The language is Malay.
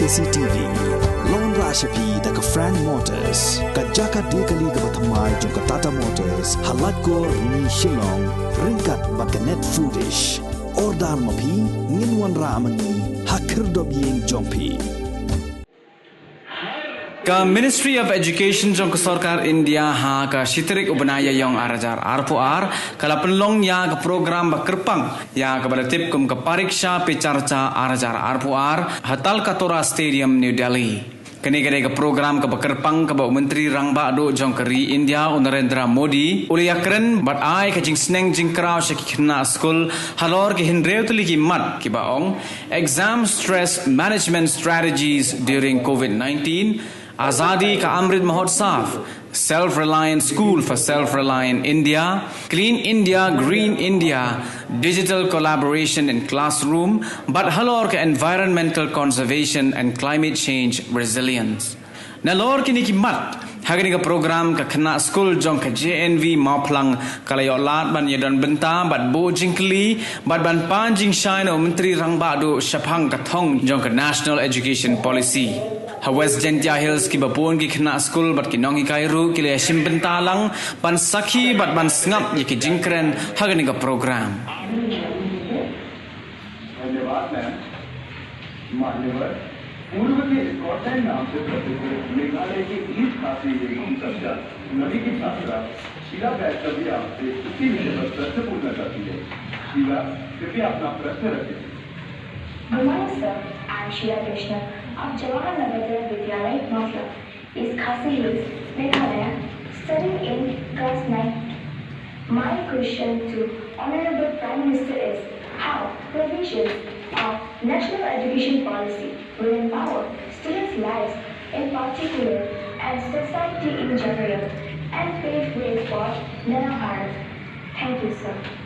CCTV Lon Rashapi daga Frank Motors Kajaka dekali ga bathamai jong Tata Motors halat ko ni Shillong ringkat bakanet foodish ordal mapi nginwan ramani hakir dobyeng jongpi Ka Ministry of Education jong ka Sarkar India ha ka shitrik ubanaya yong arajar arpuar kala penlong ya ka program ba kerpang ya ka balatip kum ka Pariksha pe Charcha arajar arpuar hatal katora stadium New Delhi kene ka program ka kerpang ka ba menteri rangba do jong kari India Narendra Modi uliakren bat ai ka jing sneng jing kraw she Khynnah Skul halor ke hinreu tuli ki mat ki baong exam stress management strategies during COVID-19 Azadi ka Amrit Mahotsav, Self-Reliant School for Self-Reliant India, Clean India, Green India, Digital Collaboration in Classroom, but halor ka Environmental Conservation and Climate Change Resilience. Nalor kini ki mat, hagani ka program ka Khynnah Skul jong ka JNV maplang kalayo lat ban yedan Bynta bat bo jingkli bat ban panjing shine o menteri rangba do shapang ka thong jong ka National Education Policy. West Gentia Hills ki bapun ki Khynnah Skul bat ki nongi kairu ki Ïashim Bynta lang ban sakhi bat ban snap ye ki jingkren hagani ka program धन्यवाद मैम मान्यवर पूर्व के स्कॉटलैंड नाम से प्रसिद्ध मेघालय के ईस्ट खासी चर्चा नदी की छात्रा शीला वैष्णवी आपसे इसी विषय पर प्रश्न पूछना चाहती है शीला कृपया अपना प्रश्न रखें Good morning, sir. I am Sheila Krishna of Jawaharlal Navoday Vidyalaya, Mafla, East Khasi Hills, Meghalaya, studying in class 9. My question to Honorable Prime Minister is how provisions of National Education Policy will empower students' lives in particular and society in general and pave way for Nana Bharat. Thank you, sir.